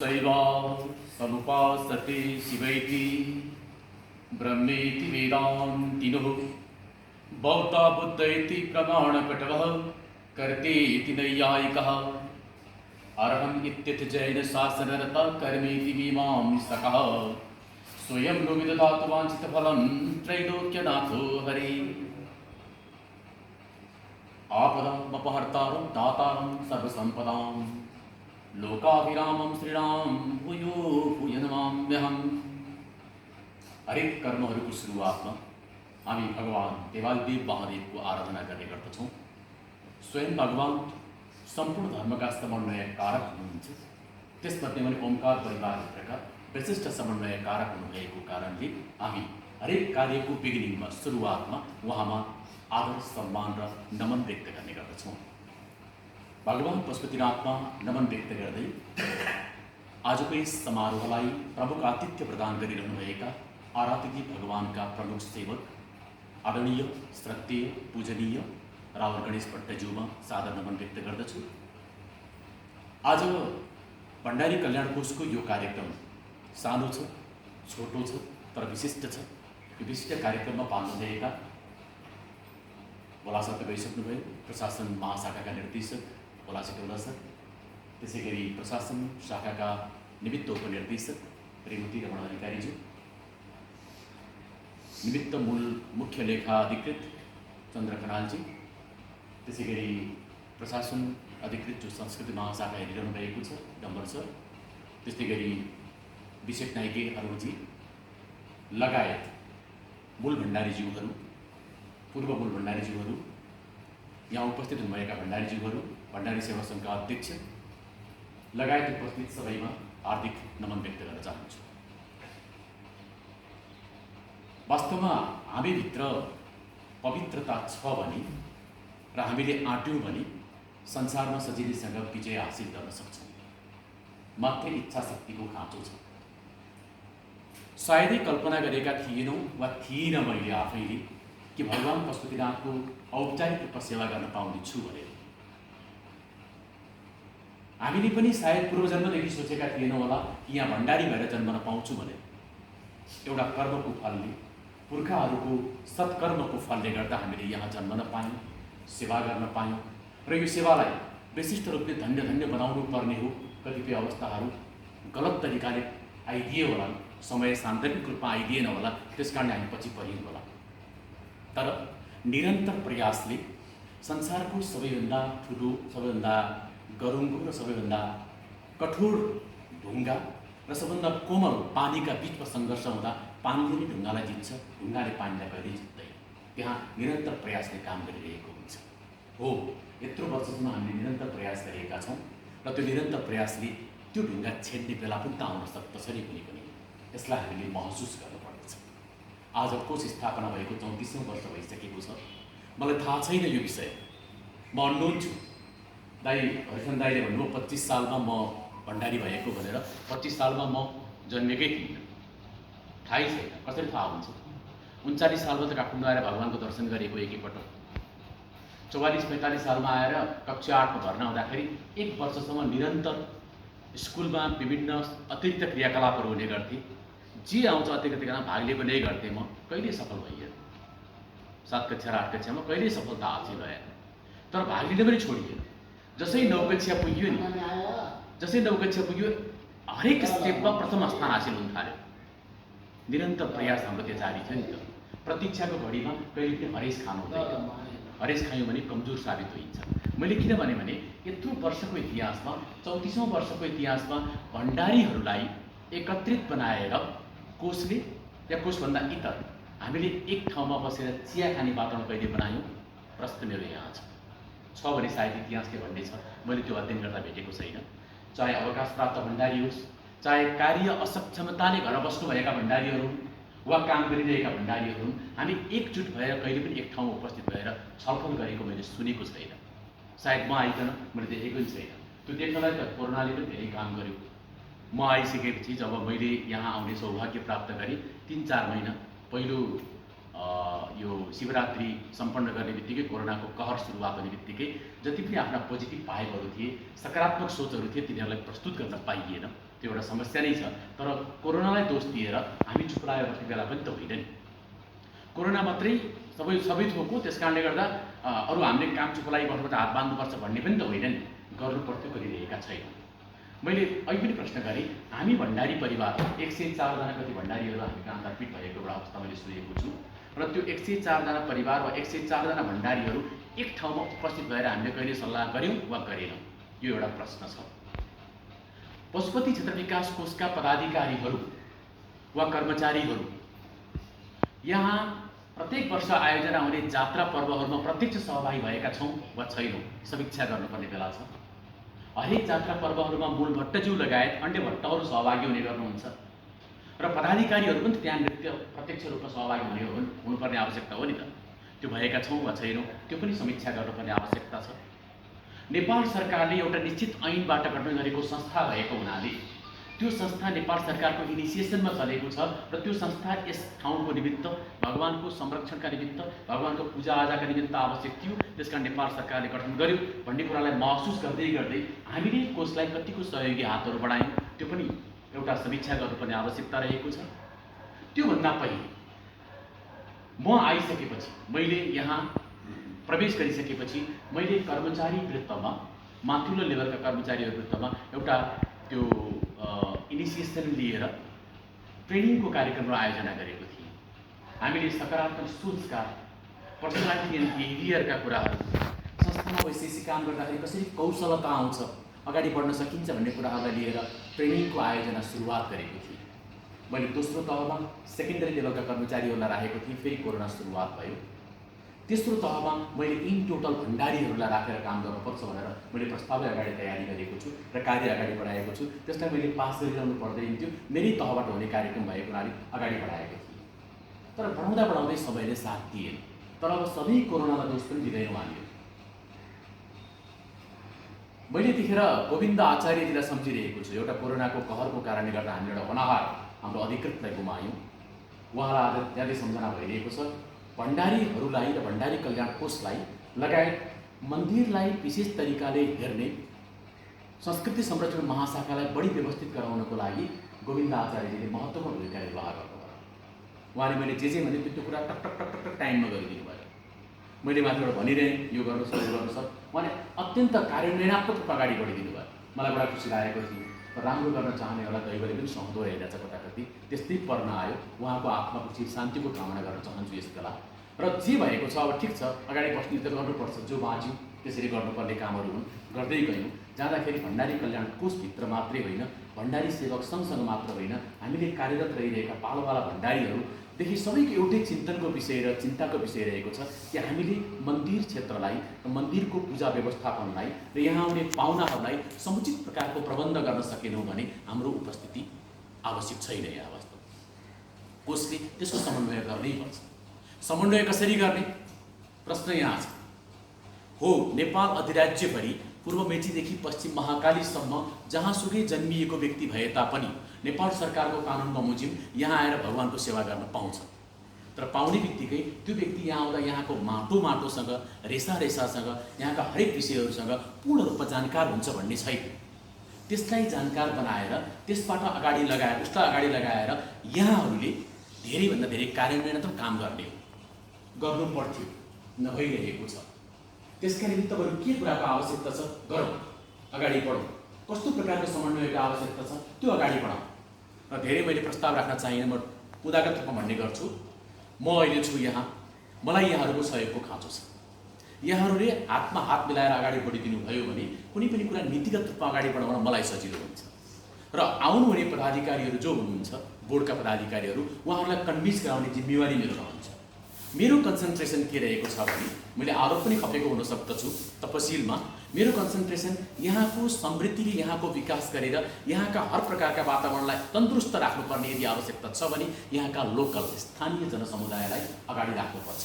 शैवा समुपासते शिवैति ब्रह्मेति वेदान्तिनः बौद्धा बुद्ध इति प्रमाणपटवः कर्तेति नैयायिकः अर्हम् इत्यथ जैन शासनरता कर्मेति मीमांसकः स्वयं नो विदधातु वाञ्छितफलं त्रैलोक्यनाथो हरिः आपदामपहर्तारं दातारं सर्वसम्पदाम् लोकाभिरामं श्रीराम भूयो भूय नमाम्यहम्। हरेक कर्महरूको सुरुवातमा हामी भगवान देवालदेव महादेवको आराधना गर्ने गर्दछौँ। स्वयं भगवान सम्पूर्ण धर्मका समन्वय कारक हुनुहुन्छ। त्यसमध्ये पनि ओमकार परिवारभित्रका विशिष्ट समन्वय कारक हुनुभएको कारणले हामी हरेक कार्यको बिगिनिङमा सुरुवातमा उहाँमा आदर सम्मान र नमन व्यक्त गर्ने गर्दछौँ। भगवान पशुपतिनाथमा नमन व्यक्त गर्दै आजको यस समारोहलाई प्रमुख आतिथ्य प्रदान गरिरहनुभएका आराध्यजी भगवानका प्रमुख सेवक आदरणीय श्रद्धेय पूजनीय रावल गणेश भट्टज्यूमा सादर नमन व्यक्त गर्दछु। आज भण्डारी कल्याण कोषको यो कार्यक्रम सानो छ, छोटो छ, तर विशिष्ट छ। यो विशिष्ट कार्यक्रममा पाल्नुभएका बोलासर गइसक्नुभयो प्रशासन महाशाखाका निर्देशक बोलासी टोला सर, त्यसै गरी प्रशासन शाखाका निमित्त उपनिर्देशक श्रीमती रमण अधिकारीज्यू, निमित्त मूल मुख्य लेखा अधिकृत चन्द्र खनालजी, त्यसै गरी प्रशासन अधिकृत जो संस्कृति महाशाखा हेरिरहनु भएको छ डम्बर सर, त्यस्तै गरी विशेष नायके अरुणजी लगायत मूल भण्डारीज्यूहरू, पूर्व मूल भण्डारीज्यूहरू, यहाँ उपस्थित हुनुभएका भण्डारीज्यूहरू, भण्डारी सेवा सङ्घका अध्यक्ष लगायत उपस्थित सबैमा हार्दिक नमन व्यक्त गर्न चाहन्छु। वास्तवमा हामीभित्र पवित्रता छ भने र हामीले आँट्यौँ भने संसारमा सजिलैसँग विजय हासिल गर्न सक्छौँ। मात्रै इच्छा शक्तिको खाँचो छ। सायदै कल्पना गरेका थिएनौँ वा थिइनँ मैले आफैले कि भगवान पशुपतिनाथको औपचारिक रूपमा सेवा गर्न पाउनेछु भनेर। हामीले पनि सायद पूर्वजन्मदेखि सोचेका थिएनौँ होला कि यहाँ भण्डारी भएर जन्मन पाउँछु भनेर। एउटा कर्मको फलले, पुर्खाहरूको सत्कर्मको फलले गर्दा हामीले यहाँ जन्मन पायौँ, सेवा गर्न पायौँ र यो सेवालाई विशिष्ट रूपले धन्य धन्य बनाउनु पर्ने हो। कतिपय अवस्थाहरू गलत तरिकाले आइदिए होला, समय सान्दर्भिक रूपमा आइदिएन होला, त्यस कारणले हामी पछि परियौँ होला। तर निरन्तर प्रयासले संसारको सबैभन्दा ठुलो, सबैभन्दा गरुङ्गो र सबैभन्दा कठोर ढुङ्गा र सबैभन्दा कोमल पानीका बिचमा सङ्घर्ष हुँदा पानीले नै ढुङ्गालाई जित्छ, ढुङ्गाले पानीलाई कहिल्यै जित्दैन। त्यहाँ निरन्तर प्रयासले काम गरिरहेको हुन्छ। हो, यत्रो वर्षसम्म हामीले निरन्तर प्रयास गरेका छौँ र त्यो निरन्तर प्रयासले त्यो ढुङ्गा छेड्ने बेला पनि त आउन सक्छ नि कुनै पनि। यसलाई हामीले महसुस गर्नुपर्दछ। आज कोष स्थापना भएको 34औं वर्ष भइसकेको छ। मलाई थाहा छैन यो विषय, म अननोन छु। दाइ हरिसन दाइले भन्नुभयो 25 सालमा म भण्डारी भएको भनेर। 25 सालमा म जन्मेकै थिइनँ, थाहै छैन। कसरी थाहा हुन्छ? 39 सालमा त काठमाडौँ आएर भगवानको दर्शन गरेको एकैपटक। 44-45 सालमा आएर कक्षा 8मा भर्ना हुँदाखेरि 1 वर्षसम्म निरन्तर स्कुलमा विभिन्न अतिरिक्त क्रियाकलापहरू हुने गर्थे। जे आउँछ अतिरिक्त क्रियामा भाग लिएको नै गर्थेँ म। कहिल्यै सफल भइएन। 7 कक्षा र 8 कक्षामा कहिल्यै सफलता हासिल भएन। तर भाग लिन पनि छोडिएन। जसै 9 कक्षा पुग्यो नि, जसै 9 कक्षा पुग्यो, हरेक स्टेपमा प्रथम स्थान हासिल हुन थाल्यो। निरन्तर प्रयास हाम्रो त्यो जारी थियो नि त। प्रतीक्षाको घडीमा कहिले पनि हरेस खानु हुँदैन। हरेस खायौँ भने कमजोर साबित हुन्छ। मैले किन भने यत्रो वर्षको इतिहासमा, 34औं वर्षको इतिहासमा भण्डारीहरूलाई एकत्रित बनाएर कोषले या कोषभन्दा इतर हामीले एक ठाउँमा बसेर चिया खाने वातावरण कहिले बनायौँ? प्रश्न मेरो यहाँ छ भने सायद इतिहासले भन्ने छ। मैले त्यो अध्ययन गर्दा भेटेको छैन। चाहे अवकाश प्राप्त भण्डारी होस्, चाहे कार्य असक्षमताले घर बस्नुभएका भण्डारीहरू वा काम गरिरहेका भण्डारीहरू, हामी एकजुट भएर कहिले पनि एक ठाउँमा उपस्थित भएर छलफल गरेको मैले सुनेको छैन। सायद म आइकन मैले देखेको पनि छैन। त्यो देख्नलाई त कोरोनाले पनि धेरै काम गर्यो। म आइसकेपछि जब मैले यहाँ आउने सौभाग्य प्राप्त गरेँ, 3-4 महिना पहिलो यो शिवरात्रि सम्पन्न गर्ने बित्तिकै कोरोनाको कहर सुरुवात हुने बित्तिकै जति पनि आफ्ना पोजिटिभ भाइबहरू थिए, सकारात्मक सोचहरू थिए, तिनीहरूलाई प्रस्तुत गर्न पाइएन। त्यो एउटा समस्या नै छ। तर कोरोनालाई दोष दिएर हामी चुप लागेर बस्ने बेला पनि त होइन नि। कोरोना मात्रै सबै थोक हो, त्यस कारणले गर्दा अरू हामीले काम चुप लागि बस्नुपर्छ, हात बाँध्नुपर्छ भन्ने पनि त होइन नि। गर्नु पर्थ्यो, गरिरहेका छैनौँ। मैले अहिले पनि प्रश्न गरेँ, हामी भण्डारी परिवार 104 जना कति भण्डारीहरू हामी कहाँ दर्पित भएको एउटा अवस्था मैले सुनेको छु र त्यो 104 जना परिवार वा 104 जना भण्डारीहरू एक ठाउँमा उपस्थित भएर हामीले कहिले सल्लाह गऱ्यौँ वा गरेनौँ, यो एउटा प्रश्न छ। पशुपति क्षेत्र विकास कोषका पदाधिकारीहरू वा कर्मचारीहरू यहाँ प्रत्येक वर्ष आयोजना हुने जात्रा पर्वहरूमा प्रत्यक्ष सहभागी भएका छौँ वा छैनौँ, समीक्षा गर्नुपर्ने बेला छ। हरेक जात्रा पर्वहरूमा मूल भट्टज्यू लगायत अन्य भट्टहरू सहभागी हुने गर्नुहुन्छ र पदाधिकारीहरू पनि त्यहाँ नृत्य प्रत्यक्ष रूपमा सहभागी हुनुपर्ने आवश्यकता हो नि त। त्यो भएका छौँ वा छैनौँ, त्यो पनि समीक्षा गर्नुपर्ने आवश्यकता छ। नेपाल सरकारले एउटा निश्चित ऐनबाट गठन गरेको संस्था भएको हुनाले त्यो संस्था नेपाल सरकारको इनिसिएसनमा चलेको छ र त्यो संस्था यस ठाउँको निमित्त, भगवानको संरक्षणका निमित्त, भगवानको पूजाआजाका निमित्त आवश्यक थियो, त्यसकारण नेपाल सरकारले गठन गर्यो भन्ने कुरालाई महसुस गर्दै गर्दै हामीले कोषलाई कतिको सहयोगी हातहरू बढायौँ, त्यो पनि एउटा समीक्षा गर्नुपर्ने आवश्यकता रहेको छ। त्योभन्दा पहिले म आइसकेपछि, मैले यहाँ प्रवेश गरिसकेपछि मैले कर्मचारी वृत्तमा, माथिल्लो लेभलका कर्मचारीहरू वृत्तमा एउटा त्यो इनिसिएसन लिएर ट्रेनिङको कार्यक्रमको आयोजना गरेको थिएँ। हामीले सकारात्मक सोचका, पर्सनालिटी एन्ड बिहेभियरका कुराहरू, संस्थामा वैशेषिक काम गर्दाखेरि कसरी कौशलता आउँछ, अगाडि बढ्न सकिन्छ भन्ने कुराहरूलाई लिएर ट्रेनिङको आयोजना सुरुवात गरेको थिएँ। मैले दोस्रो तहमा सेकेन्डरी लेभलका कर्मचारीहरूलाई राखेको थिएँ, फेरि कोरोना सुरुवात भयो। तेस्रो तहमा मैले इन टोटल भण्डारीहरूलाई राखेर काम गर्नुपर्छ भनेर मैले प्रस्तावलाई अगाडि तयारी गरेको छु र कार्य अगाडि बढाएको छु। त्यसलाई मैले पास गरिरहनु पर्दैन थियो, मेरै तहबाट हुने कार्यक्रम भएको हुनाले अगाडि बढाएको थिएँ। तर बढाउँदा बढाउँदै सबैले साथ दिएन। तर अब सबै कोरोनामा दोष पनि दिँदैनौँ हामीले। मैले त्यतिखेर गोविन्द आचार्यजीलाई सम्झिरहेको छु। एउटा कोरोनाको कहरको कारणले गर्दा हामीले एउटा होनहार हाम्रो अधिकृतलाई गुमायौँ। उहाँलाई आज ज्यादै सम्झना भइरहेको छ। भण्डारीहरूलाई र भण्डारी कल्याण कोषलाई लगायत मन्दिरलाई विशेष तरिकाले हेर्ने संस्कृति संरक्षण महाशाखालाई बढी व्यवस्थित गराउनको लागि गोविन्द आचार्यजीले महत्त्वपूर्ण भूमिका निर्वाह गर्नुभयो। उहाँले मैले जे भने त्यो कुरा टक टक टक टक टाइममा गरिदिनु भयो। मैले माथिबाट भनिरहेँ यो गर्नुहोस्, यो गर्नुहोस्, उहाँले अत्यन्त कार्यान्वयनात्मक रूपमा अगाडि बढिदिनु भयो। मलाई बडा खुसी लागेको थियो। राम्रो गर्न चाहनेहरूलाई दैवले पनि सहँदो रहेछ कताकति, त्यस्तै पर्न आयो। उहाँको आत्माको चिर शान्तिको कामना गर्न चाहन्छु यस बेला। र जे भएको छ अब ठिक छ, अगाडि बस्ने त गर्नुपर्छ, जो बाँच्यौँ त्यसरी गर्नुपर्ने कामहरू हुन्, गर्दै गयौँ। जाँदाखेरि भण्डारी कल्याण कोषभित्र मात्रै होइन, भण्डारी सेवक सङ्घसँग मात्र होइन, हामीले कार्यरत रहिरहेका पालोवाला भण्डारीहरूदेखि सबैको एउटै चिन्तनको विषय र चिन्ताको विषय रहेको छ कि हामीले मन्दिर क्षेत्रलाई, मन्दिरको पूजा व्यवस्थापनलाई र यहाँ आउने पाहुनाहरूलाई समुचित प्रकारको प्रबन्ध गर्न सकेनौँ भने हाम्रो उपस्थिति आवश्यक छैन। यहाँ वास्तव कोषले त्यसको समन्वय गर्नै पर्छ। समन्वय कसरी गर्ने प्रश्न यहाँ छ। हो, नेपाल अधिराज्यभरि पूर्व मेचीदेखि पश्चिम महाकालीसम्म जहाँसुकै जन्मिएको व्यक्ति भए तापनि नेपाल सरकारको कानुन बमोजिम यहाँ आएर भगवानको सेवा गर्न पाउँछ। तर पाउने बित्तिकै त्यो व्यक्ति यहाँ आउँदा यहाँको माटोसँग, रेसासँग, यहाँका हरेक विषयहरूसँग पूर्ण रूपमा जानकार हुन्छ भन्ने छैन। त्यसलाई जानकार बनाएर त्यसबाट अगाडि लगाएर, उसलाई अगाडि लगाएर यहाँहरूले धेरैभन्दा धेरै कार्यान्वयनात्मक काम गर्नु पर्थ्यो, नभइरहेको छ। त्यसका निमित्त बरु के कुराको आवश्यकता छ, गरौँ, अगाडि बढौँ। कस्तो प्रकारको समन्वयको आवश्यकता छ, त्यो अगाडि बढाउँ। र धेरै मैले प्रस्ताव राख्न चाहिएन, म उदागत रूपमा भन्ने गर्छु। म अहिले छु यहाँ, मलाई यहाँहरूको सहयोगको खाँचो छ। यहाँहरूले हातमा हात मिलाएर अगाडि बढिदिनु भयो भने कुनै पनि कुरा नीतिगत रूपमा अगाडि बढाउन मलाई सजिलो हुन्छ। र आउनुहुने पदाधिकारीहरू जो हुनुहुन्छ, बोर्डका पदाधिकारीहरू, उहाँहरूलाई कन्भिन्स गराउने जिम्मेवारी मेरो रहन्छ। मेरो कन्सन्ट्रेसन के रहेको छ भने, मैले आरोप पनि खपेको हुन सक्दछु तपसिलमा, मेरो कन्सन्ट्रेसन यहाँको समृद्धिले यहाँको विकास गरेर यहाँका हर प्रकारका वातावरणलाई तन्दुरुस्त राख्नुपर्ने यदि आवश्यकता छ भने यहाँका लोकल स्थानीय जनसमुदायलाई अगाडि राख्नुपर्छ।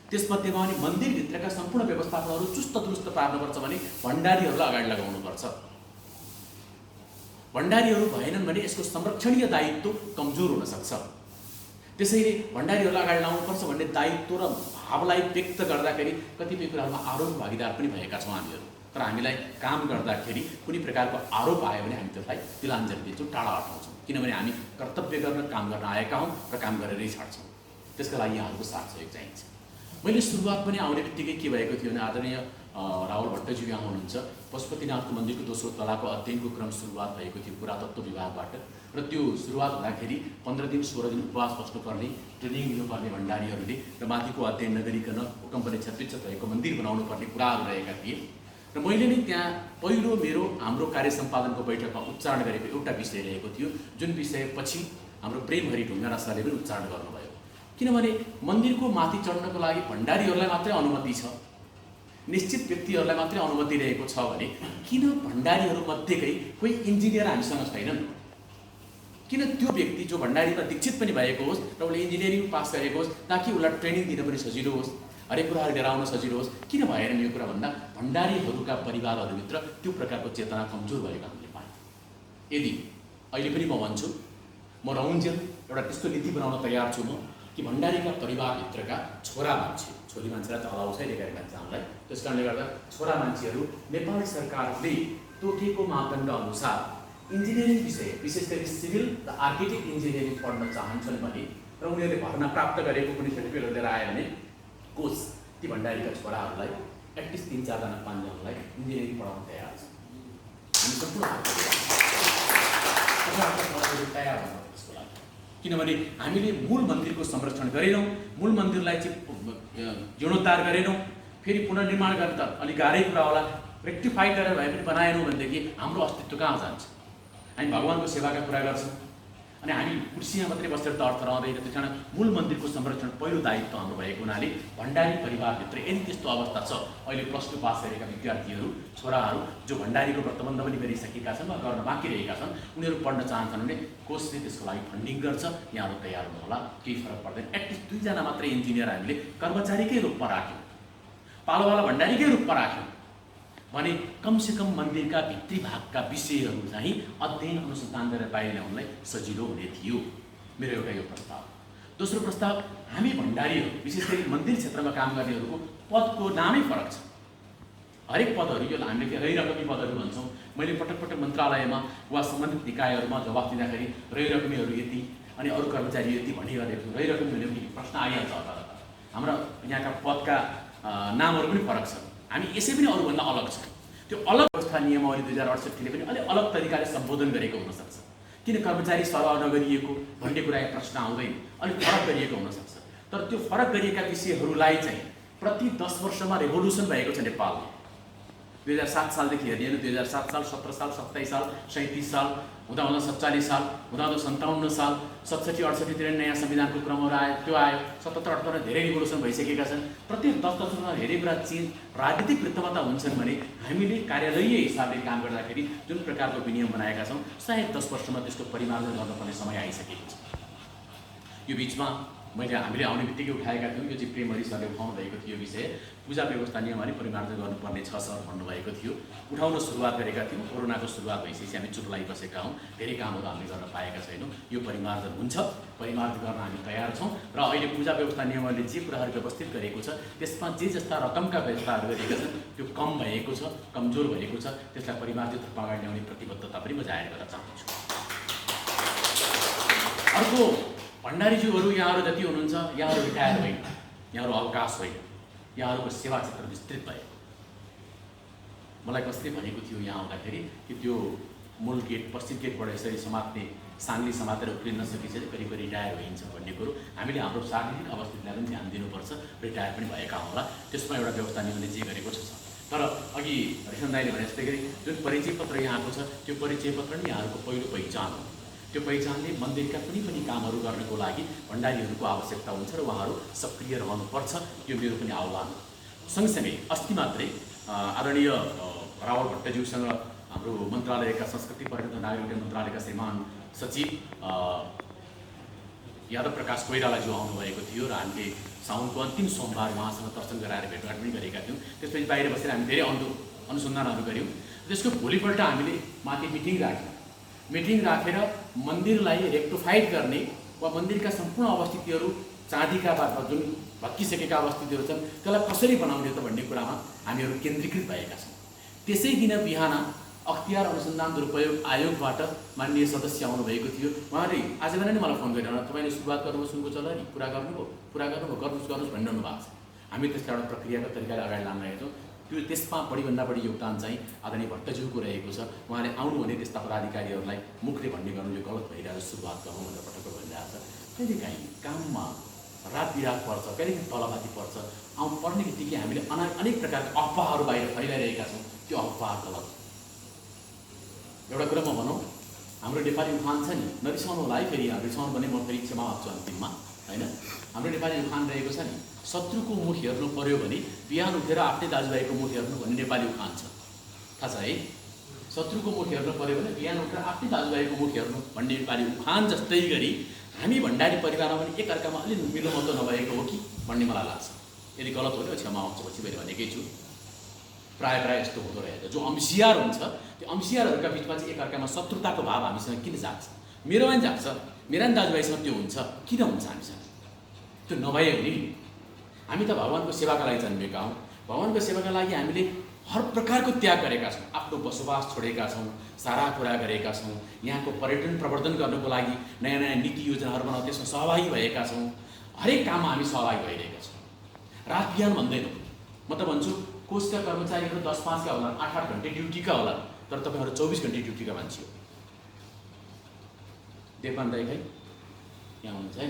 त्यसमध्येमा पनि मन्दिरभित्रका सम्पूर्ण व्यवस्थापनहरू चुस्त दुरुस्त पार्नुपर्छ भने भण्डारीहरूलाई अगाडि लगाउनुपर्छ। भण्डारीहरू भएनन् भने यसको संरक्षणीय दायित्व कमजोर हुन सक्छ। त्यसैले भण्डारीहरूलाई अगाडि लाउनुपर्छ भन्ने दायित्व र भावलाई व्यक्त गर्दाखेरि कतिपय कुराहरूमा आरोप भागीदार पनि भएका छौँ हामीहरू। तर हामीलाई काम गर्दाखेरि कुनै प्रकारको आरोप आयो भने हामी त्यसलाई तिलाञ्जली दिन्छौँ, टाढा हटाउँछौँ, किनभने हामी कर्तव्य गर्न काम गर्न आएका हौँ र काम गरेरै छाड्छौँ। त्यसका लागि यहाँहरूको साथ सहयोग चाहिन्छ। मैले सुरुवात पनि आउने बित्तिकै के भएको थियो भने आदरणीय राहुल भट्टज्यू यहाँ हुनुहुन्छ, पशुपतिनाथ मन्दिरको दोस्रो तलाको अध्ययनको क्रम सुरुवात भएको थियो पुरातत्व विभागबाट र त्यो सुरुवात हुँदाखेरि 15 दिन 16 दिन उपवास बस्नुपर्ने, ट्रेनिङ लिनुपर्ने भण्डारीहरूले र माथिको अध्ययन नगरिकन भूकम्पले क्षतिग्रस्त भएको मन्दिर बनाउनु पर्ने कुराहरू रहेका थिए र मैले नै त्यहाँ पहिलो मेरो हाम्रो कार्य सम्पादनको बैठकमा उच्चारण गरेको एउटा विषय रहेको थियो, जुन विषय पछि हाम्रो प्रेमहरि ढुङ्गाना सरले पनि उच्चारण गर्नुभयो। किनभने मन्दिरको माथि चढ्नको लागि भण्डारीहरूलाई मात्रै अनुमति छ, निश्चित व्यक्तिहरूलाई मात्रै अनुमति रहेको छ भने किन भण्डारीहरूमध्येकै कोही इन्जिनियर हामीसँग छैनन्? किन त्यो व्यक्ति जो भण्डारीमा दीक्षित पनि भएको होस् र उसले इन्जिनियरिङ पास गरेको होस् ताकि उसलाई ट्रेनिङ दिन पनि सजिलो होस्, हरेक कुराहरू गराउन सजिलो होस्, किन भएन यो कुरा भन्दा भण्डारीहरूका परिवारहरूभित्र त्यो प्रकारको चेतना कमजोर भएको हामीले पायौँ। यदि अहिले पनि म भन्छु, म रहुन्जेल एउटा त्यस्तो नीति बनाउन तयार छु म कि भण्डारीका परिवारभित्रका छोरा मान्छे, छोरी मान्छेलाई त अलाउ छैन गरेका हामीलाई, त्यस कारणले गर्दा छोरा मान्छेहरू नेपाल सरकारले तोकेको मापदण्ड अनुसार इन्जिनियरिङ विषय विशेष गरी सिभिल र आर्किटेक्ट इन्जिनियरिङ पढ्न चाहन्छन् भने र उनीहरूले भर्ना प्राप्त गरेको कुनै सर्टिफिकेट लिएर आयो भने कोच ती भण्डारीका छोराहरूलाई एटलिस्ट 3-4 जना 5 जनालाई इन्जिनियरिङ पढाउन तयार छ। हामी सम्पूर्ण तयार हुनु त्यसको लागि, किनभने हामीले मूल मन्दिरको संरक्षण गरेनौँ, मूल मन्दिरलाई चाहिँ जीर्णोद्धार गरेनौँ, फेरि पुनर्निर्माण गर्न त अलिक गाह्रै कुरा होला, रेक्टिफाई गरेर भए पनि बनाएनौँ भनेदेखि हाम्रो अस्तित्व कहाँ जान्छ? हामी भगवान्को सेवाका कुरा गर्छौँ अनि हामी कुर्सीमा मात्रै बसेर त अर्थ रहँदैन। त्यस कारण मूल मन्दिरको संरक्षण पहिलो दायित्व हाम्रो भएको हुनाले भण्डारी परिवारभित्र यदि त्यस्तो अवस्था छ, अहिले +2 पास गरेका विद्यार्थीहरू छोराहरू जो भण्डारीको व्रतबन्ध पनि गरिसकेका छन् वा गर्न बाँकी रहेका छन्, उनीहरू पढ्न चाहन्छन् भने कोषले त्यसको लागि फन्डिङ गर्छ। यहाँहरू तयार हुनुहोला, केही फरक पर्दैन। एटलिस्ट 2 जना मात्रै इन्जिनियर हामीले कर्मचारीकै रूपमा राख्यौँ, पालोवाला भण्डारीकै रूपमा राख्यौँ भने कमसेकम मन्दिरका भित्री भागका विषयहरू चाहिँ अध्ययन अनुसन्धान गरेर बाहिर ल्याउनलाई सजिलो हुने थियो। मेरो एउटा यो प्रस्ताव। दोस्रो प्रस्ताव, हामी भण्डारीहरू विशेष गरी मन्दिर क्षेत्रमा काम गर्नेहरूको पदको नामै फरक छ। हरेक पदहरू यो हामीले रैरकमी पदहरू भन्छौँ। मैले पटक पटक मन्त्रालयमा वा सम्बन्धित निकायहरूमा जवाफ दिँदाखेरि रैरकमीहरू यति अनि अरू कर्मचारी यति भनिरहेको छु। रैरकमी भनेको प्रश्न आइहाल्छ। हाम्रा यहाँका पदका नामहरू पनि फरक छ, हामी यसै पनि अरूभन्दा अलग छ। त्यो अलग व्यवस्था नियमावली 2068ले पनि अलि अलग तरिकाले सम्बोधन गरेको हुनसक्छ। किन कर्मचारी सरह नगरिएको भन्ने कुरा यहाँ प्रश्न आउँदैन, अलिक फरक गरिएको हुनसक्छ। तर त्यो फरक गरिएका विषयहरूलाई चाहिँ प्रति 10 वर्षमा रेभोल्युसन भएको छ नेपालमा। 2007 सालदेखि हेर्ने हो, 2007 साल, 17 साल, 27 साल, 37 साल, हुँदा 47 साल, हुँदा 57 साल, 67-68 तिर नयाँ संविधानको क्रमहरू आयो, त्यो आयो। 77-78 धेरै रिभोल्युसन भइसकेका छन्। प्रत्येक 10 वर्षमा धेरै कुरा चेन्ज राजनीतिक वृत्तमा त हुन्छन् भने हामीले कार्यालयीय हिसाबले काम गर्दाखेरि जुन प्रकारको विनियम बनाएका छौँ, सायद 10 वर्षमा त्यसको परिमार्जन गर्नुपर्ने समय आइसकेको छ। यो बिचमा हामीले आउने बित्तिकै उठाएका थियौँ, यो चाहिँ प्रेमहरि सरले उठाउनु भएको थियो विषय, पूजा व्यवस्था नियमहरू परिमार्जन गर्नुपर्ने छ सर भन्नुभएको थियो। उठाउन सुरुवात गरेका थियौँ। कोरोनाको सुरुवात भइसकेपछि हामी चुप लागिबसेका हौँ, धेरै कामहरू हामीले गर्न पाएका छैनौँ। यो परिमार्जन हुन्छ, परिमार्जन गर्न हामी तयार छौँ र अहिले पूजा व्यवस्था नियमहरूले जे कुराहरू व्यवस्थित गरेको छ त्यसमा जे जस्ता रकमका व्यवस्थाहरू गरेका छन् त्यो कम भएको छ, कमजोर भएको छ। त्यसलाई परिमार्जित रूपमा अगाडि ल्याउने प्रतिबद्धता पनि म जाहेर गर्न चाहन्छु। अर्को, भण्डारीज्यूहरू यहाँहरू जति हुनुहुन्छ, यहाँहरू रिटायर होइन, यहाँहरू अवकाश होइन, यहाँहरूको सेवा क्षेत्र विस्तृत भयो। मलाई कसले भनेको थियो यहाँ आउँदाखेरि कि त्यो मूल गेट पश्चिम गेटबाट यसरी समात्ने साङ्ली समातेर उक्लिन नसकिसकेपछि करिब रिटायर भइन्छ भन्ने कुरो हामीले हाम्रो शारीरिक अवस्थितिलाई पनि ध्यान दिनुपर्छ। रिटायर पनि भएका होला, त्यसमा एउटा व्यवस्था नियमले जे गरेको छ। तर अघि रेशम दाइले भने जस्तै गरी जुन परिचय पत्र यहाँको छ त्यो परिचय पत्र नै यहाँहरूको पहिलो पहिचान हो। त्यो पहिचानले मन्दिरका कुनै पनि कामहरू गर्नको लागि भण्डारीहरूको आवश्यकता हुन्छ र उहाँहरू सक्रिय रहनुपर्छ। यो मेरो पनि आह्वान हो। सँगसँगै अस्ति मात्रै आदरणीय रावल भट्टज्यूसँग हाम्रो मन्त्रालयका संस्कृति पर्यटन नागरिक मन्त्रालयका श्रीमान सचिव यादव प्रकाश कोइरालाज्यू आउनुभएको थियो र हामीले साउनको अन्तिम सोमबार उहाँसँग दर्शन गराएर भेटघाट पनि गरेका थियौँ। त्यसपछि बाहिर बसेर हामी धेरै अनुसन्धानहरू गऱ्यौँ। त्यसको भोलिपल्ट हामीले माथि मिटिङ राखेर मन्दिरलाई रेक्टिफाइड गर्ने वा मन्दिरका सम्पूर्ण अवस्थितिहरू चाँदीका बादमा जुन भत्किसकेका अवस्थितिहरू छन् त्यसलाई कसरी बनाउने त भन्ने कुरामा हामीहरू केन्द्रीकृत भएका छौँ। त्यसै दिन बिहान अख्तियार अनुसन्धान दुरुपयोग आयोगबाट माननीय सदस्य आउनुभएको थियो। उहाँले आज बिहान नै मलाई फोन गरेर तपाईँले सुरुवात गर्नुभयो सुनको चल्ला नि पुरा गर्नुभयो गर्नुहोस् भनिरहनु भएको छ। हामी त्यसलाई एउटा प्रक्रियाको तरिकाले अगाडि लान लागेका छौँ। त्यो त्यसमा बढीभन्दा बढी योगदान चाहिँ आदरणीय भट्टज्यूको रहेको छ। उहाँले आउनु भने त्यस्ता पदाधिकारीहरूलाई मुखले भन्ने गर्नु यो गलत भइरहेको सुरुवात गरौँ भनेर पटक्क भनिरहेको छ। कहिलेकाहीँ काममा रात बिरात पर्छ, कहिलेकाहीँ तलमाथि पर्छ, पर्ने बित्तिकै हामीले अनेक प्रकारका अफवाहहरू बाहिर फैलाइरहेका छौँ। त्यो अफवाह गलत। एउटा कुरा म भनौँ, हाम्रो नेपाली उखान छ नि, नरिसाउनु होला है, फेरि रिसाउनु भने म फेरि क्षमा माग्छु अन्तिममा, होइन? हाम्रो नेपाली उखान रहेको छ नि, शत्रुको मुख हेर्नु पर्यो भने बिहान उठेर आफ्नै दाजुभाइको मुख हेर्नु भन्ने नेपाली उखान छ, थाहा छ है? शत्रुको मुख हेर्नु पर्यो भने बिहान उठेर आफ्नै दाजुभाइको मुख हेर्नु भन्ने नेपाली उखान जस्तै गरी हामी भण्डारी परिवारमा पनि एकअर्कामा अलि मिलोमतो नभएको हो कि भन्ने मलाई लाग्छ। यदि गलत हो भने क्षमा माग्छु, पछि मैले भनेकै छु। प्रायः यस्तो हुँदो रहेछ। जो अंशियार हुन्छ त्यो अंशियारहरूका बिचमा चाहिँ एकअर्कामा शत्रुताको भाव हामीसँग किन जाग्छ? मेरोमा पनि जाग्छ, मेरा पनि दाजुभाइसँग त्यो हुन्छ, किन हुन्छ हामीसँग? त्यो नभए पनि हामी त भगवानको सेवाका लागि जन्मेका हौँ। भगवानको सेवाका लागि हामीले हर प्रकारको त्याग गरेका छौँ, आफ्नो बसोबास छोडेका छौँ, सारा कुरा गरेका छौँ, यहाँको पर्यटन प्रवर्धन गर्नको लागि नयाँ नयाँ नीति योजनाहरू बनाउँ, त्यसमा सहभागी भएका छौँ। हरेक काममा हामी सहभागी भइरहेका छौँ। रात बिहान भन्दैनौँ। म त भन्छु कोषका कर्मचारीहरू 10-5 का होला, 8-8 घन्टे ड्युटीका होला, तर तपाईँहरू 24 घन्टे ड्युटीका मान्छे हो। देवमान दाइ भाइ यहाँ हुनुहुन्छ है?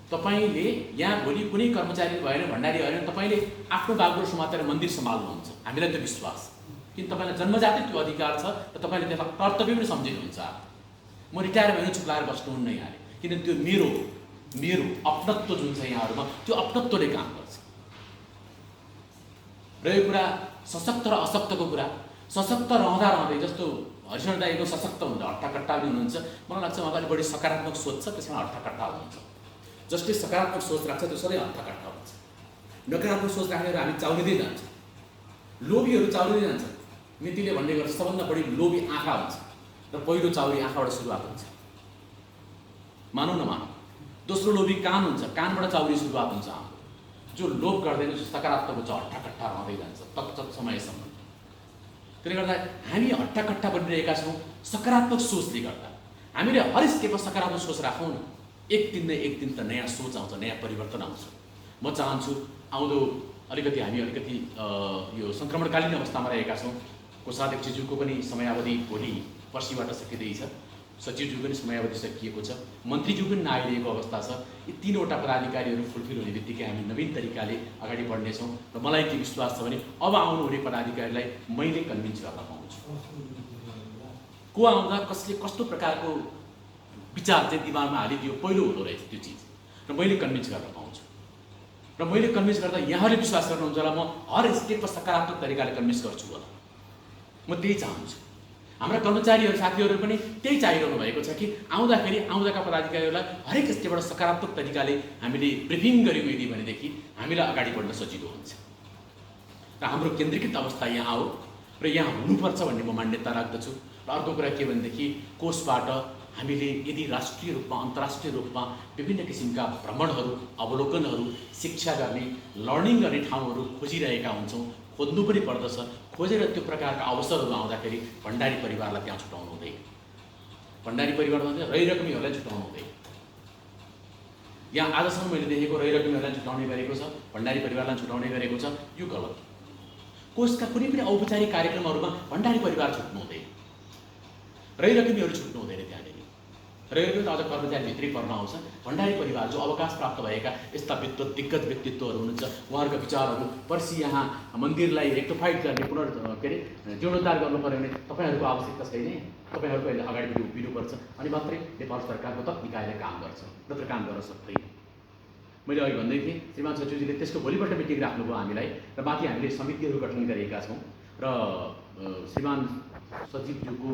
तपाईँले यहाँ भोलि कुनै कर्मचारी भएन, भण्डारी भएन, तपाईँले आफ्नो बागडोर समातेर मन्दिर सम्हाल्नुहुन्छ। हामीलाई त्यो विश्वास, किन तपाईँलाई जन्मजातै त्यो अधिकार छ र तपाईँले त्यसलाई कर्तव्य पनि सम्झिनुहुन्छ। म रिटायर भएन चुप लागेर बस्नुहुन्न यहाँले, किन त्यो मेरो अपनत्व जुन छ यहाँहरूमा, त्यो अपनत्वले काम गर्छ। र यो कुरा सशक्त र अशक्तको कुरा, सशक्त रहँदै जस्तो हरिशरण दाइको सशक्त हुन्छ, हट्टाकट्टा पनि हुनुहुन्छ। मलाई लाग्छ उहाँको अलिक बढी सकारात्मक सोच छ, त्यसमा हट्टाकट्टा हुन्छ। जसले सकारात्मक सोच राख्छ त्यो सधैँ हट्टाकट्टा हुन्छ। नकारात्मक सोच राख्नेहरू हामी चाउरिँदै जान्छ, लोभीहरू चाउरिँदै जान्छ। नीतिले भन्ने गर्छ सबभन्दा बढी लोभी आँखा हुन्छ र पहिलो चाउरी आँखाबाट सुरुवात हुन्छ। मानौँ नमानौँ, दोस्रो लोभी कान हुन्छ, कानबाट चाउरी सुरुवात हुन्छ। जो लोभ गर्दैन, जो सकारात्मक हुन्छ, हट्टाकट्टा रहँदै जान्छ तत्त समयसम्म। त्यसले गर्दा हामी हट्टाकट्टा बनिरहेका छौँ सकारात्मक सोचले गर्दा। हामीले हर स्टेपमा सकारात्मक सोच राखौँ न, एक दिन त नयाँ सोच आउँछ, नयाँ परिवर्तन आउँछ। म चाहन्छु आउँदो हामी अलिकति यो सङ्क्रमणकालीन अवस्थामा रहेका छौँ। कोषाध्यक्षज्यूको पनि समयावधि भोलि पर्सिबाट सकिँदैछ, सचिवज्यू पनि समयावधि सकिएको छ, मन्त्रीज्यू पनि नआइरहेको अवस्था छ। यी 3वटा पदाधिकारीहरू फुलफिल हुने बित्तिकै हामी नवीन तरिकाले अगाडि बढ्नेछौँ र मलाई के विश्वास छ भने अब आउनुहुने पदाधिकारीलाई मैले कन्भिन्स गर्न पाउँछु। को आउँदा कसले कस्तो प्रकारको विचार चाहिँ दिमागमा हालिदियो पहिलो हुँदो रहेछ त्यो चिज, र मैले कन्भिन्स गर्न पाउँछु। र मैले कन्भिन्स गर्दा यहाँले विश्वास गर्नुहुन्छ होला, म हर स्टेपमा सकारात्मक तरिकाले कन्भिन्स गर्छु होला। म त्यही चाहन्छु। हाम्रा कर्मचारीहरू साथीहरू पनि त्यही चाहिरहनु भएको छ कि आउँदाका पदाधिकारीहरूलाई हरेक स्टेपबाट सकारात्मक तरिकाले हामीले ब्रिफिङ गऱ्यौँ यदि भनेदेखि हामीलाई अगाडि बढ्न सजिलो हुन्छ र हाम्रो केन्द्रीकृत अवस्था यहाँ हो र यहाँ हुनुपर्छ भन्ने म मान्यता राख्दछु। र अर्को कुरा के भनेदेखि कोषबाट हामीले यदि राष्ट्रिय रूपमा अन्तर्राष्ट्रिय रूपमा विभिन्न किसिमका भ्रमणहरू, अवलोकनहरू, शिक्षा गर्ने, लर्निङ गर्ने ठाउँहरू खोजिरहेका हुन्छौँ, खोज्नु पनि पर्दछ। खोजेर त्यो प्रकारका अवसरहरू आउँदाखेरि भण्डारी परिवारलाई त्यहाँ छुटाउनु हुँदैन, भण्डारी परिवारमा रहिरकमीहरूलाई छुटाउनु हुँदैन। यहाँ आजसम्म मैले देखेको रहिरकमीहरूलाई छुटाउने गरेको छ, भण्डारी परिवारलाई छुटाउने गरेको छ, यो गलत। कोषका कुनै पनि औपचारिक कार्यक्रमहरूमा भण्डारी परिवार छुट्नु हुँदैन, रहिरकमीहरू छुट्नु हुँदैन। त्यहाँनिर रहिरकमी त अझ कर्मचारीभित्रै पर्न आउँछ। भण्डारी परिवार जो अवकाश प्राप्त भएका यस्ता दिग्गज व्यक्तित्वहरू हुनुहुन्छ, उहाँहरूका विचारहरू पर्सि यहाँ मन्दिरलाई रेक्टिफाइड गर्ने जीर्णोद्धार गर्नु पर्यो भने तपाईँहरूको आवश्यकता छैन, तपाईँहरूको अहिले अगाडिपट्टि उभिनुपर्छ अनि मात्रै नेपाल सरकारको तत् निकायले काम गर्छ, नत्र काम गर्न सक्दैन। मैले अघि भन्दै थिएँ श्रीमान सचिवजीले त्यसको भोलिपल्ट मिटिङ राख्नुभयो हामीलाई, र माथि हामीले समितिहरू गठन गरेका छौँ र श्रीमान सचिवज्यूको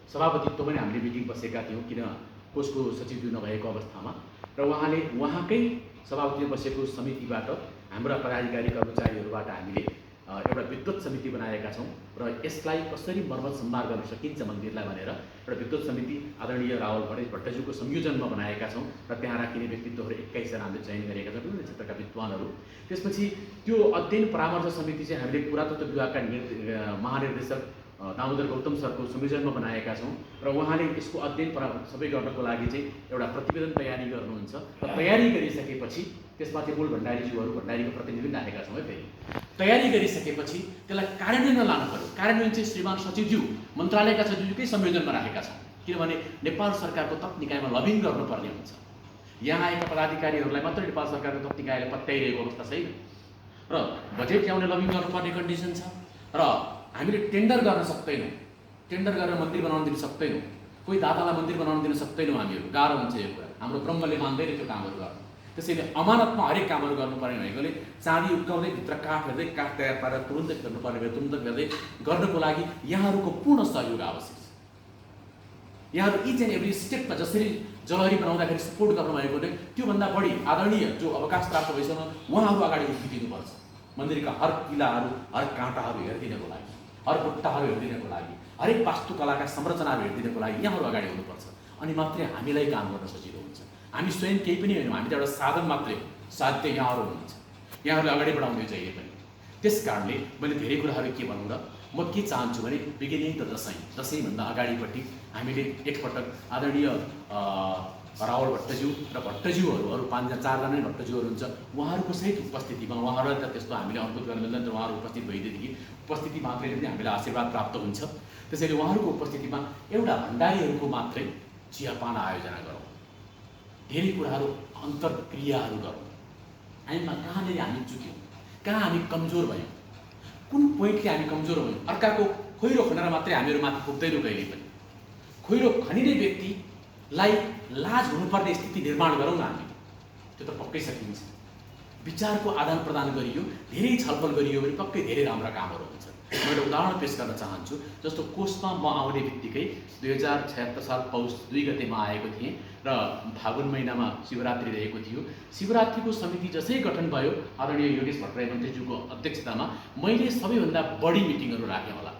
सभापतित्व पनि हामीले मिटिङ बसेका थियौँ, किन कोषको सचिवज्यू नभएको अवस्थामा, र उहाँकै सभापतित्व बसेको समितिबाट हाम्रा पदाधिकारी कर्मचारीहरूबाट हामीले एउटा विद्वत समिति बनाएका छौँ र यसलाई कसरी मर्मत सम्भार गर्न सकिन्छ मन्दिरलाई भनेर एउटा विद्वत समिति आदरणीय रावल भट्टज्यूको संयोजनमा बनाएका छौँ र त्यहाँ राखिने व्यक्तित्वहरू 21 जना हामीले चयन गरेका छौँ, विभिन्न क्षेत्रका विद्वानहरू। त्यसपछि त्यो अध्ययन परामर्श समिति चाहिँ हामीले पुरातत्व विभागका महानिर्देशक दामोदर गौतम सरको संयोजनमा बनाएका छौँ र उहाँले यसको अध्ययन सबै गर्नको लागि चाहिँ एउटा प्रतिवेदन तयारी गर्नुहुन्छ र तयारी गरिसकेपछि त्यसमा चाहिँ मूल भण्डारीज्यूहरू भण्डारीको प्रतिनिधि राखेका छौँ है। फेरि तयारी गरिसकेपछि त्यसलाई कार्यान्वयनमा लानु पर्यो। कार्यान्वयन चाहिँ श्रीमान सचिवज्यू मन्त्रालयका सचिवज्यूकै संयोजनमा राखेका छौँ, किनभने नेपाल सरकारको तप निकायमा लबिङ गर्नुपर्ने हुन्छ। यहाँ आएका पदाधिकारीहरूलाई मात्र नेपाल सरकारको तप निकायले पत्याइरहेको अवस्था छैन र बजेट ल्याउने लबिङ गर्नुपर्ने कन्डिसन छ र हामीले टेन्डर गर्न सक्दैनौँ, टेन्डर गरेर मन्दिर बनाउन दिन सक्दैनौँ, कोही दातालाई मन्दिर बनाउन दिन सक्दैनौँ हामीहरू। गाह्रो हुन्छ यो कुरा, हाम्रो ब्रह्मले मान्दैन त्यो कामहरू गर्न। त्यसैले अमानतमा हरेक कामहरू गर्नुपर्ने भएकोले चाँदी उक्काउँदै भित्र काठ हेर्दै काठ तयार पारेर तुरुन्तै फेर्नुपर्ने भयो, तुरुन्तै फेर्दै गर्नको लागि यहाँहरूको पूर्ण सहयोग आवश्यक छ। यहाँहरू इच एन्ड एभ्री स्टेपमा जसरी जलहरी बनाउँदाखेरि सपोर्ट गर्नुभएकोले त्योभन्दा बढी आदरणीय जो अवकाश प्राप्त भइसक्नु उहाँहरू अगाडि उभिदिनुपर्छ। मन्दिरका हर किलाहरू, हर काँटाहरू हेरिदिनको लागि, हर बुट्टाहरू हेरिदिनको लागि, हरेक वास्तुकलाका संरचनाहरू हेरिदिनको लागि यहाँहरू अगाडि हुनुपर्छ। अनि मात्रै हामीलाई काम गर्न सजिलो हुन्छ। हामी स्वयं केही पनि होइनौँ, हामी त एउटा साधन मात्रै हो, साध्य यहाँहरू हुनुहुन्छ। यहाँहरूले अगाडि बढाउने चाहिए पनि। त्यस कारणले मैले धेरै कुराहरू के भनौँ र म के चाहन्छु भने बिगिनिङ द दसैँभन्दा अगाडिपट्टि हामीले एकपटक आदरणीय रावल भट्टज्यू र भट्टज्यूहरू अरू 4जना नै भट्टज्यूहरू हुन्छ उहाँहरूको सहित उपस्थितिमा उहाँहरूलाई त त्यस्तो हामीले अनुभूत गर्न मिल्दैन, उहाँहरू उपस्थित भइदिएदेखि उपस्थिति मात्रैले पनि हामीलाई आशीर्वाद प्राप्त हुन्छ। त्यसैले उहाँहरूको उपस्थितिमा एउटा भण्डारीहरूको मात्रै चियापान आयोजना गरौँ, धेरै कुराहरू अन्तर्क्रियाहरू गरौँ। हामीमा कहाँनिर हामी चुक्यौँ, कहाँ हामी कमजोर भयौँ, कुन पोइन्टले हामी कमजोर भयौँ। अर्काको खोइरो खनेर मात्रै हामीहरू माथि पुग्दैनौँ कहिले पनि। खोइरो खनिने व्यक्तिलाई लाज हुनुपर्ने स्थिति निर्माण गरौँ न हामी, त्यो त पक्कै सकिन्छ। विचारको आदान प्रदान गरियो, धेरै छलफल गरियो भने पक्कै धेरै राम्रा कामहरू हुन्छ। म एउटा उदाहरण पेश गर्न चाहन्छु। जस्तो कोषमा म आउने बित्तिकै 2076 साल पौष 2 गते म आएको थिएँ र फागुन महिनामा शिवरात्रि रहेको थियो। शिवरात्रिको समिति जसै गठन भयो आदरणीय योगेश भट्टराई मन्त्रीज्यूको अध्यक्षतामा मैले सबैभन्दा बढी मिटिङहरू राखेँ होला।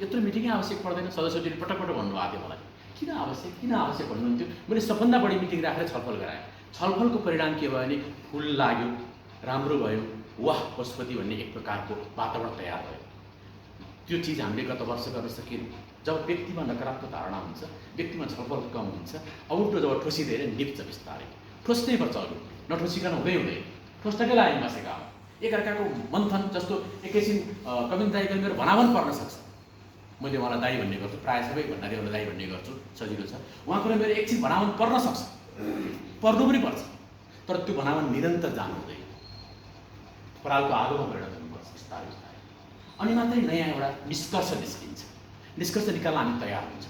यत्रो मिटिङै आवश्यक पर्दैन, सदस्यहरूले पटक पटक भन्नुभएको थियो मलाई किन आवश्यक भन्नुहुन्थ्यो। मैले सबभन्दा बढी मिटिङ राखेर छलफल गराएँ। छलफलको परिणाम के भयो भने फुल लाग्यो, राम्रो भयो, वाह पशुपति भन्ने एक प्रकारको वातावरण तयार भयो। त्यो चिज हामीले गत वर्ष गर्न सकेनौँ। जब व्यक्तिमा नकारात्मक धारणा हुन्छ, व्यक्तिमा छलफल कम हुन्छ, औटो जब ठोसिँदैन निप्छ बिस्तारै। ठोस्नै पर्छ, अरू नठोसिकन हुँदै ठोस्नकै लागि बसेका हो। एकअर्काको मन्थन जस्तो एकैछिन कविन्द दाइ मेरो भनाभन पर्न सक्छ। मैले उहाँलाई दाइ भन्ने गर्छु, प्रायः सबै भण्डारीहरूलाई दाइ भन्ने गर्छु, सजिलो छ। उहाँको मेरो एकछिन भनाभन पर्न सक्छ, पर्नु पनि पर्छ, तर त्यो भनाभन निरन्तर जानु हुँदैन, परालको आगोमा परिणत हुनुपर्छ बिस्तारै बिस्तारै। अनि मात्रै नयाँ एउटा निष्कर्ष निस्किन्छ। निष्कर्ष निकाल्न हामी तयार हुन्छ।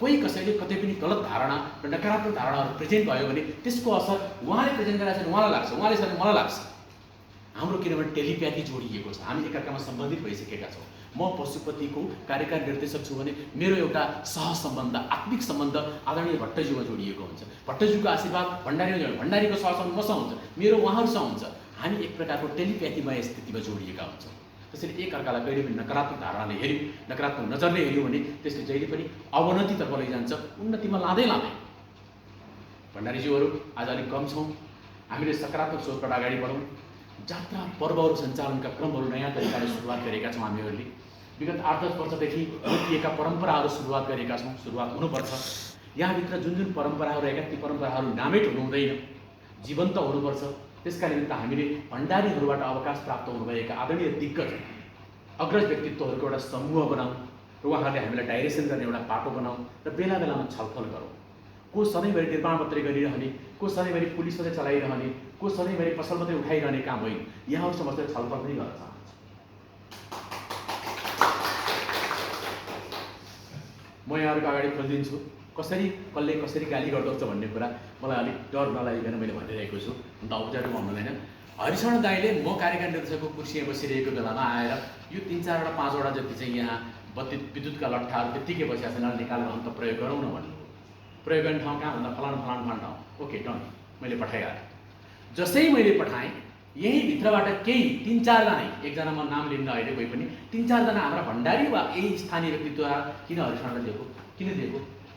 कोही कसैले कतै पनि गलत धारणा र नकारात्मक धारणाहरू प्रेजेन्ट भयो भने त्यसको असर उहाँले प्रेजेन्ट गरेको छ उहाँलाई लाग्छ, उहाँले छ मलाई लाग्छ। हाम्रो किनभने टेलिप्याथी जोडिएको छ, हामी एकअर्कामा सम्बन्धित भइसकेका छौँ। म पशुपतिको कार्यकारी निर्देशक छु भने मेरो एउटा सहसम्बन्ध, आत्मिक सम्बन्ध आदरणीय भट्टज्यूमा जोडिएको हुन्छ। भट्टज्यूको आशीर्वाद भण्डारीको सहसम्बन्ध मसँग हुन्छ, मेरो उहाँहरूसँग हुन्छ। हामी एक प्रकारको टेलिप्याथीमय स्थितिमा जोडिएका हुन्छौँ। त्यसैले एकअर्कालाई कहिले पनि नकारात्मक धारणाले हेऱ्यौँ, नकारात्मक नजरले हेऱ्यौँ भने त्यसले जहिले पनि अवनतितर्फ लैजान्छ, उन्नतिमा लाँदै। भण्डारीज्यूहरू आज अलिक कम छौँ, हामीले सकारात्मक सोचबाट अगाडि बढौँ। जात्रा पर्वहरू सञ्चालनका क्रमहरू नयाँ तरिकाले सुरुवात गरेका छौँ हामीहरूले। विगत 8-10 वर्षदेखि रोकिएका परम्पराहरू सुरुवात गरेका छौँ, सुरुवात हुनुपर्छ। यहाँभित्र जुन परम्पराहरू रहेका ती परम्पराहरू नामेट हुनु हुँदैन, जीवन्त हुनुपर्छ। त्यसका निमित्त हामीले भण्डारीहरूबाट अवकाश प्राप्त हुनुभएका आदरणीय दिग्गज अग्रज व्यक्तित्वहरूको एउटा समूह बनाऊँ र उहाँहरूले हामीलाई डाइरेक्सन गर्ने एउटा बाटो बनाऊँ र बेला बेलामा छलफल गरौँ। को सधैँभरि निर्माण मात्रै गरिरहने, को सधैँभरि पुलिस मात्रै चलाइरहने, को सधैँभरि पसल मात्रै उठाइरहने काम होइन। यहाँहरूसँग मात्रै छलफल पनि गर्न चाहन्छु। म यहाँहरूको अगाडि खोलिदिन्छु कसले कसरी गाली गर्दछ भन्ने कुरा मलाई अलिक डर नलागिकन मैले भनिरहेको छु। अन्त औपचारिकमा भन्दैन। हरिशरण दाइले म कार्यकारी निर्देशकको कुर्सीमा बसिरहेको बेलामा आएर यो 3-4वटा 5वटा जति चाहिँ यहाँ विद्युतका लट्ठाहरू त्यत्तिकै बसिया छैन, निकालेर अन्त प्रयोग गरौँ न भन्नु। प्रयोग गर्ने ठाउँ कहाँ भन्दा फलान ठाउँ। ओके डन, मैले पठाइहालेँ। जसै मैले पठाएँ यही भित्रबाट केही 3-4 जना, एकजना म नाम लिन्न अहिले कोही पनि, 3-4 जना हाम्रा भण्डारी वा यही स्थानीय व्यक्तित्व किन हरिशरणलाई दिएको,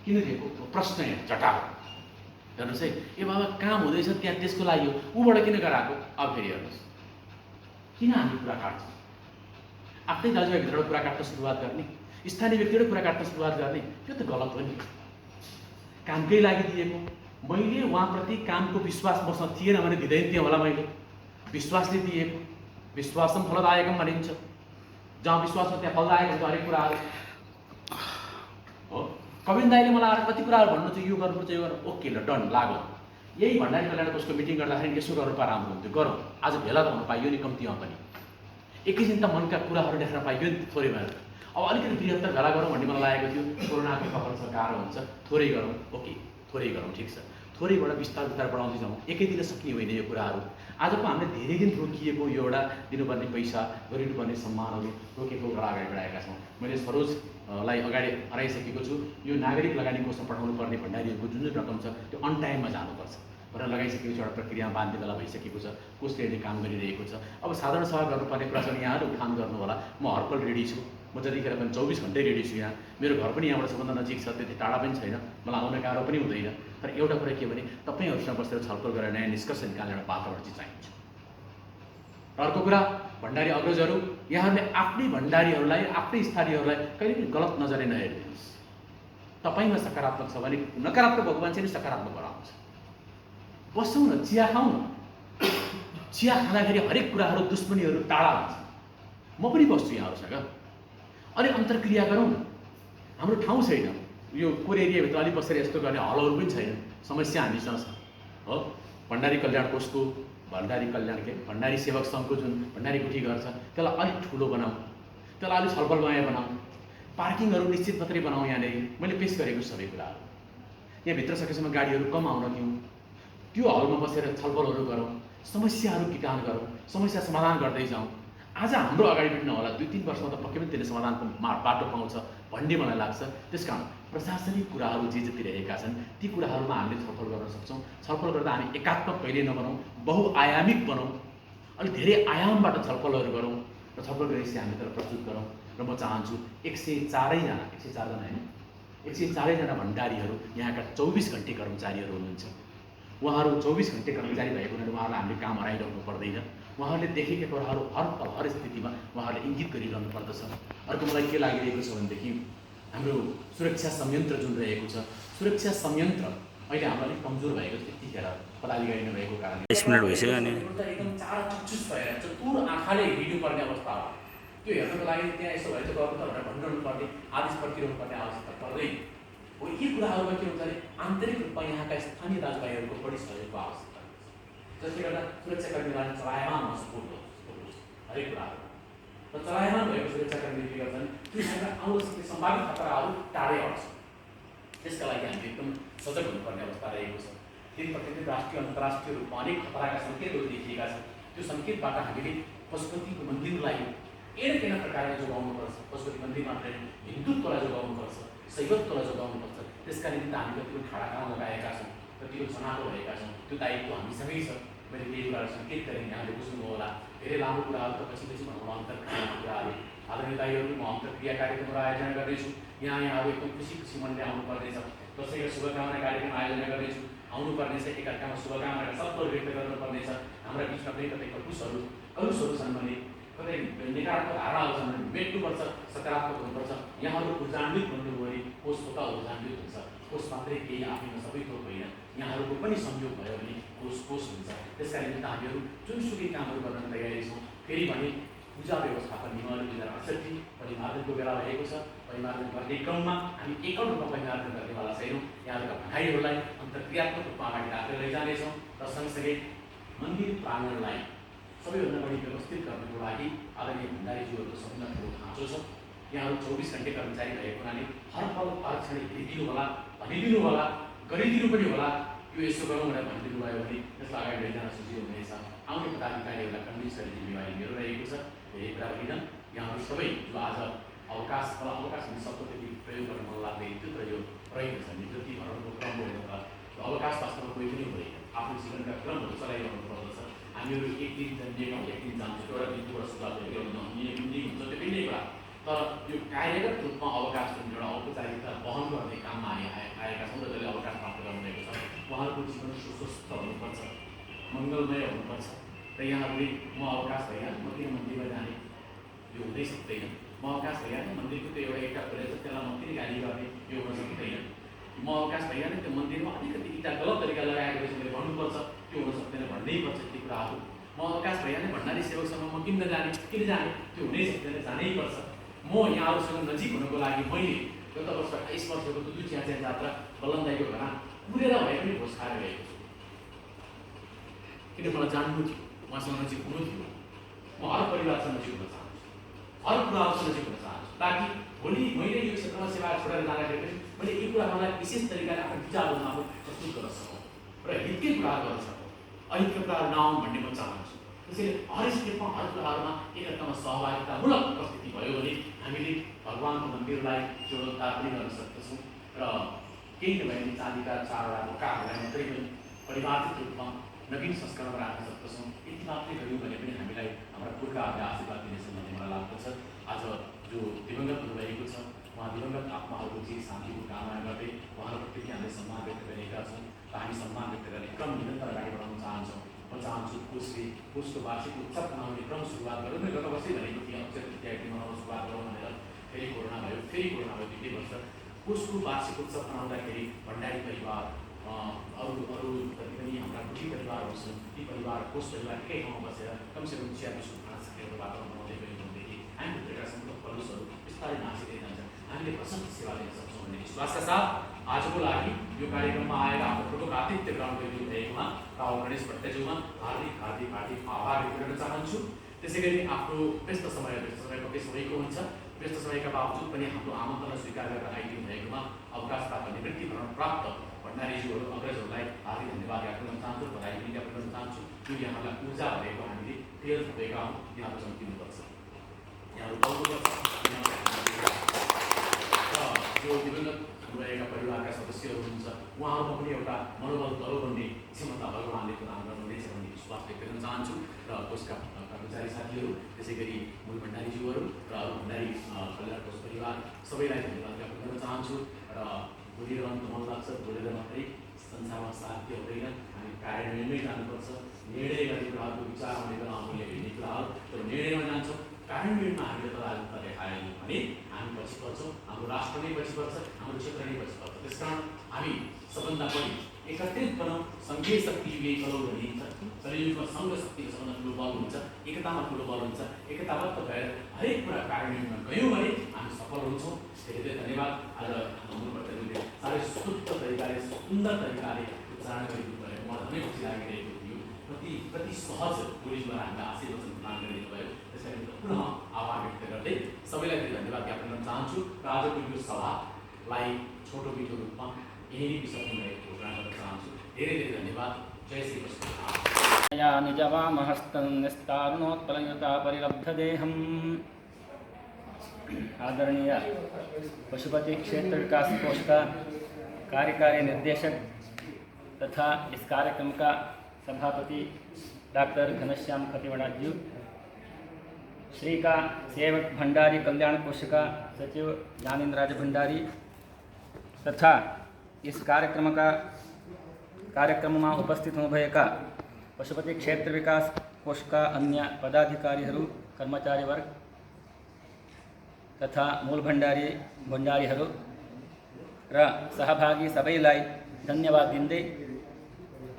किन दिएको प्रश्न यहाँ जटाउ हेर्नुहोस् है। ए बाबा काम हुँदैछ त्यहाँ, त्यसको लागि हो, ऊबाट किन गराएको? अब फेरि हेर्नुहोस् किन हामी कुरा काट्छौँ? आफ्नै दाजुभाइभित्रबाट कुरा काट्न सुरुवात गर्ने, स्थानीय व्यक्तिबाट कुरा काट्न सुरुवात गर्ने, त्यो त गलत हो नि। कामकै लागि दिएको, मैले उहाँप्रति कामको विश्वास मसँग थिएन भने दिँदैन थिएँ होला। मैले विश्वासले दिएको, विश्वासम फलदायकम भनिन्छ। जहाँ विश्वास हो त्यहाँ फलदायक हुन्छ हरेक कुराहरू हो। कविन दाइले मलाई आएर कति कुराहरू भन्नुहुन्छ, यो गर्नुपर्छ, यो गर्नु, ओके ल डन लाग्यो। यही भण्डारी कल्याण कोषको मिटिङ गर्दाखेरि यसो गर्नु पा राम्रो हुन्थ्यो, गरौँ। आज भेला त हुन पाइयो नि कम्तीमा पनि, एकैछिन त मनका कुराहरू देख्न पाइयो नि थोरै भएर। अब अलिकति बृहत्तर भेला गरौँ भन्ने मलाई लागेको थियो, कोरोनाको खबर छ, गाह्रो हुन्छ, थोरै गरौँ, ओके थोरै गरौँ, ठिक छ। थोरैबाट बिस्तार बढाउँदै जाउँ, एकैतिर सक्ने होइन यो कुराहरू। आजको हामीले धेरै दिन रोकिएको यो एउटा दिनुपर्ने पैसा, गरिनुपर्ने सम्मानहरू रोकेको कुरा अगाडि बढाएका छौँ। मैले सरोजलाई अगाडि हराइसकेको छु। यो नागरिक लगानी कोषमा पठाउनु पर्ने भण्डारीहरूको जुन रकम छ त्यो अन टाइममा जानुपर्छ भनेर लगाइसकेको छ। एउटा प्रक्रियामा बाँध्ने बेला भइसकेको छ, कोषले अहिले काम गरिरहेको छ। अब साधारण सभा गर्नुपर्ने कुरा छ, यहाँहरू उठान गर्नु होला। म हरपल रेडी छु, म जतिखेर पनि 24 घन्टै रेडी छु। यहाँ मेरो घर पनि यहाँबाट सबभन्दा नजिक छ, त्यति टाढा पनि छैन, मलाई आउन गाह्रो पनि हुँदैन। तर एउटा कुरा के भने तपाईँहरूसँग बसेर छलफल गरेर नयाँ निष्कर्ष निकाल्ने एउटा वातावरण चाहिँ चाहिन्छ। र अर्को कुरा, भण्डारी अग्रजहरू, यहाँहरूले आफ्नै भण्डारीहरूलाई, आफ्नै स्थानीयहरूलाई कहिले पनि गलत नजरले नहेरिदिनुहोस्। तपाईँमा सकारात्मक छ भने नकारात्मक भएको मान्छे नि सकारात्मक गराउँछ। बसौँ न, चिया खाउँ न। चिया खाँदाखेरि हरेक कुराहरू, दुश्मनीहरू टाढा हुन्छ। म पनि बस्छु यहाँहरूसँग, अनि अन्तर्क्रिया गरौँ न। हाम्रो ठाउँ छैन, यो कोर एरियाभित्र अलिक बसेर यस्तो गर्ने हलहरू पनि छैन, समस्या हामीसँग छ हो। भण्डारी कल्याण कोषको, भण्डारी सेवक सङ्घको जुन भण्डारी गुठी घर छ त्यसलाई अलिक ठुलो बनाऊ, त्यसलाई अलिक छलफलमय बनाऊ, पार्किङहरू निश्चित मात्रै बनाऊ। यहाँनिर मैले पेस गरेको सबै कुराहरू, यहाँभित्र सकेसम्म गाडीहरू कम आउन दिउँ, त्यो हलमा बसेर छलफलहरू गरौँ, समस्याहरू किटान गरौँ, समस्या समाधान गर्दै जाउँ। आज हाम्रो अगाडि पनि नहोला, 2-3 वर्षमा त पक्कै पनि त्यसले समाधानको बाटो पाउँछ भन्ने मलाई लाग्छ। त्यसकारण प्रशासनिक कुराहरू जे जति रहेका छन् ती कुराहरूमा हामीले छलफल गर्न सक्छौँ। छलफल गर्दा हामी एकात्मक कहिले नबनौँ, बहुआयामिक बनौँ, अलिक धेरै आयामबाट छलफलहरू गरौँ र छलफल गरेपछि हामी त्यसलाई प्रस्तुत गरौँ। र म चाहन्छु 104 जना भण्डारीहरू यहाँका 24 घन्टे कर्मचारीहरू हुनुहुन्छ। उहाँहरू 24 घन्टे कर्मचारी भएको हुनाले उहाँहरूलाई हामीले काम हराइरहनु पर्दैन। उहाँहरूले देखेका कुराहरू हर पल हर स्थितिमा उहाँहरूले इङ्गित गरिरहनु पर्दछ। अर्को मलाई के लागिरहेको छ भनेदेखि हाम्रो सुरक्षा संयन्त्र जुन रहेको छ, सुरक्षा संयन्त्र अहिले हाम्रो अलिक कमजोर भएको छ। त्यतिखेर पदाधिकारी नभएको कारणले 20 मिनट भइसक्यो अनि एकदम चारा चुच्चुस भएर चतुर आँखाले हिँड्नुपर्ने अवस्था हो। त्यो हेर्नको लागि त्यहाँ यसो भयो त गर्नु त भनेर भनिरहनु पर्ने, आदेश पर्खिरहनु पर्ने आवश्यकता पर्दैन हो। यी कुराहरूमा के हुन्छ भने आन्तरिक रूपमा यहाँका स्थानीय दाजुभाइहरूको बढी सहयोगको आवश्यकता हुन्छ, जसले गर्दा सुरक्षाकर्मीलाई चलायमान सपोर्ट गर्छ हरेक कुराहरू। र चलायमान भएको सुरक्षाकर्मीले के गर्छन्, त्योसँग आउन सक्ने सम्भावित खतराहरू टाढै हट्छ। त्यसका लागि हामी एकदम सजग हुनुपर्ने अवस्था रहेको छ। दिन प्रतिदिन राष्ट्रिय अन्तर्राष्ट्रिय रूपमा अनेक खतराका सङ्केतहरू देखिएका छन्। त्यो सङ्केतबाट हामीले पशुपतिको मन्दिरलाई एन प्रकारले जोगाउनुपर्छ। पशुपति मन्दिर मात्रै हिन्दुत्वलाई जोगाउनुपर्छ, शैवत्वलाई जोगाउनुपर्छ। त्यसका निमित्त हामी कतिको ठाडाकाना लगाएका छौँ, कतिको चनाखो भएका छौँ। त्यो दायित्व हामीसँगै छ। मैले केही कुराहरू सङ्केत गरेँ, यहाँले बुझ्नुभयो होला। धेरै लामो कुराहरू त पछि भनौँ, अन्तर्क्रियाको कुराहरू। आदरणीय दाइहरू, म अन्तर्क्रिया कार्यक्रमहरू आयोजना गर्दैछु। यहाँहरू एकदम खुसी मनले आउनुपर्नेछ। दसैँको शुभकामना कार्यक्रम आयोजना गर्दैछु, आउनुपर्नेछ। एकअर्कामा शुभकामना सत्तर व्यक्त गर्नुपर्नेछ। हाम्रा बिचमा पनि कतै कलुषहरू छन् भने, कतै नकारात्मक धारणाहरू छन् भने मेट्नुपर्छ, सकारात्मक हुनुपर्छ। यहाँहरू ऊर्जान्वित भन्नुभयो भने कोष स्वतः ऊर्जान्वित हुन्छ। कोष मात्रै केही आफैमा सबै थोक होइन, यहाँहरूको पनि संयोग भयो भने कोष हुन्छ। त्यसका निमित्त हामीहरू जुनसुकै कामहरू गर्न तयारी छौँ। फेरि भने पूजा व्यवस्थापन नियमहरू 2068 परिमार्जनको बेला भएको छ। परिमार्जन गर्ने क्रममा हामी एकल रूपमा परिमार्जन गर्नेवाला छैनौँ। यहाँहरूका भनाइहरूलाई अन्तर्क्रियात्मक रूपमा अगाडि राखेर लैजानेछौँ। र सँगसँगै मन्दिर प्राङ्गणलाई सबैभन्दा बढी व्यवस्थित गर्नको लागि आदरणीय भण्डारीज्यूहरूको सबभन्दा ठुलो खाँचो छ। यहाँहरू 24 घन्टे कर्मचारी भएको हुनाले हर पल हर क्षण हेरिदिनु होला, भनिदिनु होला, गरिदिनु पनि होला। यो यसो गरौँ भनेर भनिदिनु भयो भने यसलाई अगाडि लैजान सजिलो हुनेछ। आउने पदाधिकारीहरूलाई कन्भिन्स गर्ने जिम्मेवारी मेरो रहेको छ। धेरै कुरा होइन, यहाँहरू सबै जो आज अवकाश भन्ने शब्द त्यति प्रयोग गर्न मन लाग्दैन थियो, तर यो रहेको छ। निवृत्ति भरणको क्रम हो र अवकाश वास्तवमा कोही पनि हुँदैन। आफ्नो जीवनका क्रमहरू चलाइरहनु पर्दछ। हामीहरू एक दिन जन्मिएका एक दिन जान्छौँ, एउटा दिन दुईवटा सुझाव दिएको हुन्छ त्यो भिन्नै कुरा। तर यो कार्यगत रूपमा अवकाश जुन एउटा औपचारिकता वहन गर्ने काममा आएका छौँ र जसले अवकाश प्राप्त गर्नुभएको छ, उहाँहरूको जीवन सुस्वस्थ हुनुपर्छ, मङ्गलमय हुनुपर्छ। र यहाँहरूले म अवकाश भइहाल म किन मन्दिरमा जाने, यो हुँदै सक्दैन। म अवकाश भइहाल्ने मन्दिरको त्यो एउटा इँटा खोलेर त्यसलाई म किन गाली गर्ने, यो हुन सक्दैन। म अवकाश भइहाल्ने त्यो मन्दिरमा अलिकति इँटा गलत तरिका लगाएको रहेछ मैले भन्नुपर्छ, त्यो हुन सक्दैन, भन्नै पर्छ ती कुराहरू। म अवकाश भइहाल्ने भण्डारी सेवकसँग म किन नजाने, किन जाने, त्यो हुनै सक्दैन, जानै पर्छ। म यहाँहरूसँग नजिक हुनको लागि मैले गत वर्ष 28 वर्षको दुधु चिया जात्रा बल्लनदाईको घरमा पुगेर भए पनि भोज खाएर गएको छु, किन मलाई जान्नु थियो, उहाँसँग नजिक हुनु थियो। म हर परिवारसँग नजिक हुन चाहन्छु, हर कुराहरूसँग नजिक हुन चाहन्छु, ताकि भोलि मैले यो क्षेत्रमा सेवा छोडेर जाँदाखेरि पनि मैले यी कुराहरूलाई विशेष तरिकाले आफ्नो विचारहरूमा आफू प्रस्तुत गर्न सकौँ र हितकै कुराहरू गर्न सकौँ, अहितका कुराहरू नआउन् भन्ने म चाहन्छु। त्यसैले हर स्टेपमा हर कुराहरूमा एकअर्कामा सहभागितामूलक उपस्थिति भयो भने हामीले भगवानको मन्दिरलाई जीर्णोद्धार पनि गर्न सक्दछौँ र केही नभए पनि चाँदीका 4वटा ढोकाहरूलाई मात्रै पनि परिवर्तित रूपमा नवीन संस्करणमा राख्न सक्दछौँ। यति मात्रै गऱ्यौँ भने पनि हामीलाई हाम्रा पुर्खाहरूले आशीर्वाद दिनेछन् भन्ने मलाई लाग्दछ। आज जो दिवंगत हुनुभएको छ, उहाँ दिवंगत आत्माहरूको चिर शान्तिको कामना गर्दै उहाँहरूप्रति हामीले सम्मान व्यक्त गरेका छौँ र हामी सम्मान व्यक्त गर्ने क्रम निरन्तर अगाडि बढाउन चाहन्छौँ। म चाहन्छु कोषको वार्षिक उत्सव मनाउने क्रम सुरुवात गरौँ। मैले गत वर्षै भनेको थिएँ अक्षय तृतीया मनाउन सुरुवात गरौँ भनेर, फेरि कोरोना भयो 2 वर्ष। कोषको वार्षिक उत्सव मनाउँदाखेरि भण्डारी परिवार अरू जति पनि हाम्रा बुढी परिवारहरू छन्, ती परिवार कोष परिवार एकै ठाउँमा बसेर कमसेकम 40-50 सकेको वातावरण बनाउँदै गयौँ भनेदेखि हामी भित्रका सङ्कट कलुसहरू बिस्तारै नासिँदै जान्छन्। हामीले प्रशस्त सेवा दिन सक्छौँ भन्ने विश्वासका साथ आजको लागि यो कार्यक्रममा आएर आफ्नो फोटोको आतिथ्य ग्रहण गरिदिनु भएकोमा राहुल गणेश भट्टज्यूमा हार्दिक आभार व्यक्त गर्न चाहन्छु। त्यसै गरी आफ्नो व्यस्त समय पक्कै सबैको हुन्छ, व्यस्त समयका बावजुद पनि हाम्रो आमन्त्रणलाई स्वीकार गरेर आइदिनु भएकोमा अवकाश प्राप्त निवृत्ति भरण प्राप्त भण्डारीज्यूहरू अग्रजहरूलाई हार्दिक धन्यवाद ज्ञापन गर्न चाहन्छु, बधाई पनि ज्ञापन गर्न चाहन्छु। यो यहाँलाई ऊर्जा भएको हामीले तेल थपेका हौँ, यहाँहरू चम्किनुपर्छ, यहाँहरू पाउनुपर्छ। जो दिवंगत हुनुभएका परिवारका सदस्यहरू हुनुहुन्छ उहाँहरूमा पनि एउटा मनोबल दलो बन्ने क्षमता भगवानले प्रदान गर्नुहुनेछ भन्ने विश्वास व्यक्त गर्न चाहन्छु। र कोषका कर्मचारी साथीहरू, त्यसै गरी मूल भण्डारीज्यूहरू र अरू भण्डारी कल्याण कोष परिवार सबैलाई धन्यवाद ज्ञापन गर्न चाहन्छु। र बोलिरहनु मन लाग्छ, बोलेर मात्रै संसारमा साध्य हुँदैन, हामी कार्यान्वयनमै जानुपर्छ। निर्णय गर्ने कुराहरूको विचार आउने बेला अमूल्य हिँड्ने कुराहरू, तर निर्णयमा जान्छौँ, कार्यान्वयनमा हामीले तदारुकता देखाएनौँ भने हामी पछि पर्छौँ, हाम्रो राष्ट्र नै पछि पर्छ, हाम्रो क्षेत्र नै पछि पर्छ। त्यसकारण हामी सबभन्दा बढी एकत्रित बनाउँ। सङ्घीय शक्ति युगै कलौ भनिन्छ, शरीरमा सङ्घ शक्तिको सबभन्दा ठुलो बल हुन्छ, एकतामा ठुलो बल हुन्छ। एकताबद्ध भएर हरेक कुरा कार्यान्वयनमा गयौँ भने हामी सफल हुन्छौँ। धेरै धेरै धन्यवाद। आज हाम्रो भट्टज्यूले साह्रै शुद्ध तरिकाले सुन्दर तरिकाले उच्चारण गरिदिनु भएको मलाई धनै खुसी लागिरहेको थियो। कति सहज बोलीद्वारा हामीलाई आशीर्वचन प्रदान गरिदिनु भयो। त्यसैले पुनः आभार व्यक्त गर्दै सबैलाई धेरै धन्यवाद ज्ञापन गर्न चाहन्छु र आजको यो सभालाई छोटो मिठो रूपमा यही विसर्जन भएको घोषणा गर्न चाहन्छु। धेरै धेरै धन्यवाद। जय श्री कृष्ण। या निजवामहस्तन्निस्तारुणोत्पलयुता परिलब्धदेहम्। आदरणीय पशुपति क्षेत्र विकास कोष का कार्यकारी निर्देशक तथा इस कार्यक्रम का सभापति डॉक्टर घनश्याम खतिवड़ा जी, श्री का सेवक भंडारी कल्याण कोष का सचिव ज्ञानेन्द्र राज भंडारी तथा इस कार्यक्रम में उपस्थित हुनुभएका पशुपति क्षेत्र विकास कोष का अन्य पदाधिकारीहरू, कर्मचारी वर्ग तथा मूल भण्डारीहरू र सहभागी सबैलाई धन्यवाद दिँदै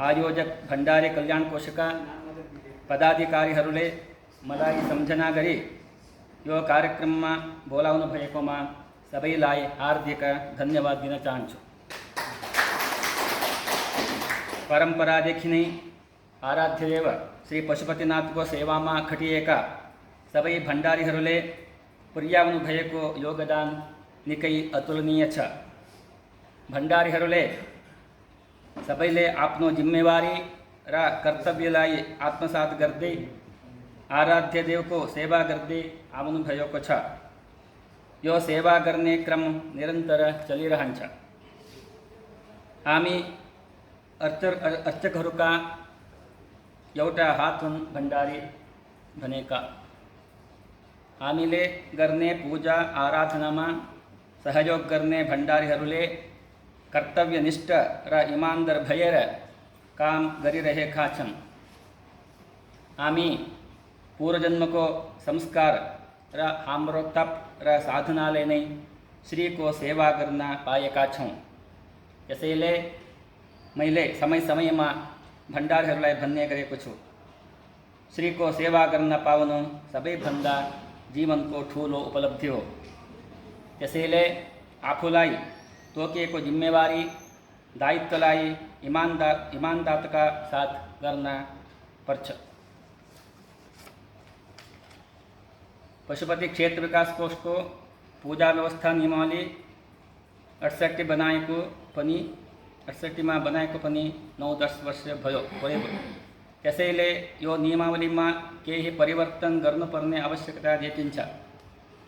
आयोजक भण्डारी कल्याण कोषका पदाधिकारीहरूले मलाई सम्झना गरी यो कार्यक्रममा बोलाउनु भएकोमा सबैलाई हार्दिक धन्यवाद दिन चाहन्छु। परम्परादेखि नै आराध्यदेव श्री पशुपतिनाथको सेवामा खटिएका सबै भण्डारीहरूले पुर्याउनु भएको योगदान निकै अतुलनीय छ। भण्डारीहरूले सबैले आफ्नो जिम्मेवारी र कर्तव्यलाई आत्मसात गर्दै आराध्यदेवको सेवा गर्दै आउनु भएको छ। यो सेवा गर्ने क्रम निरन्तर चलिरहन्छ। हामी अर्चकहरूका एउटा हाथुन भंडारी बनेका। हामीले गर्ने पूजा आराधनामा सहयोग गर्ने भण्डारीहरूले कर्तव्यनिष्ठ र इमानदार भएर काम गरिरहेका छन्। हामी पूर्वजन्मको संस्कार र हाम्रो तप र साधनाले नै श्रीको सेवा गर्न पाएका छौँ। यसैले मैले समय समयमा भण्डारीहरूलाई भन्ने गरेको छु, श्रीको सेवा गर्न पाउनु सबैभन्दा जीवनको ठुलो उपलब्धि हो। त्यसैले आफूलाई तोकिएको जिम्मेवारी दायित्वलाई इमानदारका साथ गर्न पर्छ। पशुपति क्षेत्र विकास कोषको पूजा व्यवस्था नियमावली 68 बनाएको पनि 9-10 वर्ष भयो। त्यसैले यो नियमावलीमा केही परिवर्तन गर्नुपर्ने आवश्यकता देखिन्छ।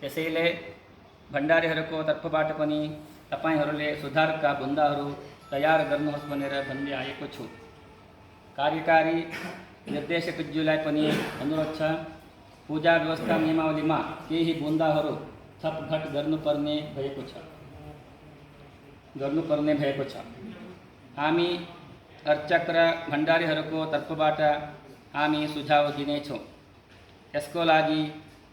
त्यसैले भण्डारीहरूको तर्फबाट पनि तपाईहरूले सुधारका बुन्दाहरू तयार गर्नुहोस् भनेर भन्दै आएको छु। कार्यकारी निर्देशकज्यूलाई पनि अनुरोध छ, पूजा व्यवस्था नियमावलीमा केही बुन्दाहरू थपघट गर्नुपर्ने भएको छ। हामी अर्चक र भण्डारीहरूको तर्फबाट हामी सुझाव दिनेछौँ। यसको लागि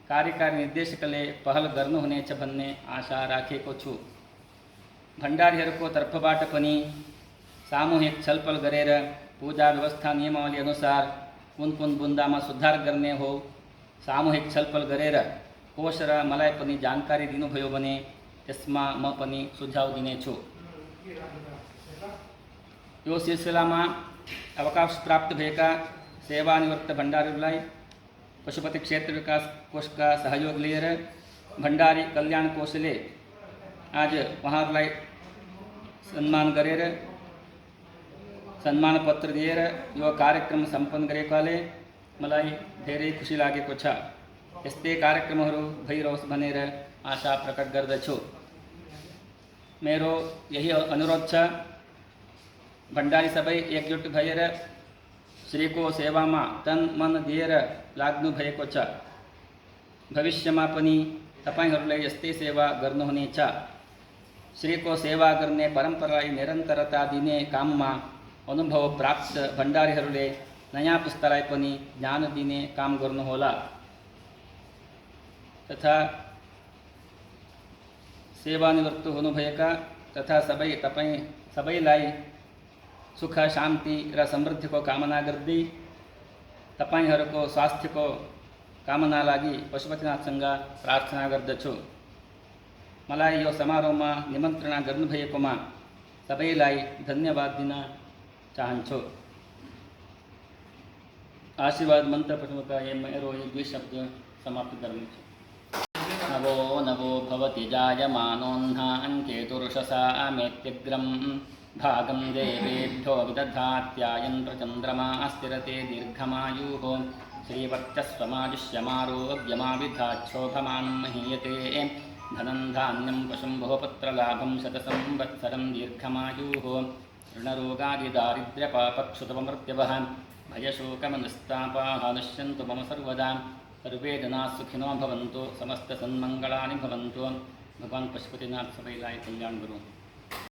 कार्यकारी निर्देशकले पहल गर्नुहुनेछ भन्ने आशा राखेको छु। भण्डारीहरूको तर्फबाट पनि सामूहिक छलफल गरेर पूजा व्यवस्था नियमावली अनुसार कुन बुन्दामा सुधार गर्ने हो सामूहिक छलफल गरेर कोष र मलाई पनि जानकारी दिनुभयो भने त्यसमा म पनि सुझाव दिनेछु। यो सिलसिलामा अवकाश प्राप्त भएका सेवानिवृत्त भण्डारीहरूलाई पशुपति क्षेत्र विकास कोषका सहयोग लिएर भण्डारी कल्याण कोषले आज उहाँहरूलाई सम्मान गरेर सम्मान पत्र दिएर यो कार्यक्रम सम्पन्न गरेकाले मलाई धेरै खुसी लागेको छ। यस्तै कार्यक्रमहरू भइरहोस् भनेर आशा प्रकट गर्दछु। मेरो यही अनुरोध छ, भण्डारी सबै एकजुट भएर श्रीको सेवामा तन मन दिएर लाग्नु भएको छ। भविष्यमा पनि तपाईहरूले यस्तै सेवा गर्नुहुनेछ। श्रीको सेवा गर्ने परम्परालाई निरन्तरता दिने काममा अनुभव प्राप्त भण्डारीहरूले नयाँ पुस्तालाई पनि ज्ञान दिने काम गर्नुहोला। तथा सेवानिवृत्त हुनुभएका तथा सबैलाई सुख शान्ति र समृद्धिको कामना गर्दै तपाईहरूको स्वास्थ्यको कामना लागि पशुपतिनाथसँग प्रार्थना गर्दछु। मलाई यो समारोहमा निमन्त्रणा गर्नुभएकोमा सबैलाई धन्यवाद दिन चाहन्छु। आशीर्वाद मन्त्र पठनका मेरो यो 2 शब्द समाप्त गर्नेछु। नवो नवो भवति जायमानोऽह्नान्केतुर्षसा मेत्यग्रं भागं देवेभ्यो विदधात्यायन्त्र चन्द्रमा स्थिरते दीर्घमायुः श्रीवर्चस्वमायुष्यमारोग्यमाविधाच्छोभमानं महीयते धनं धान्यं पशुं बहुपुत्रलाभं शतसंवत्सरं दीर्घमायुः ऋणरोगादिदारिद्र्यपापक्षुतपमृत्यवः भयशोकमनस्तापाः नश्यन्तु मम सर्वदा सर्वे जनाः सुखिनो भवन्तु समस्तसन्मङ्गलानि भवन्तु। भगवान पशुपतिनाथ सबैलाई कल्याण गरूं।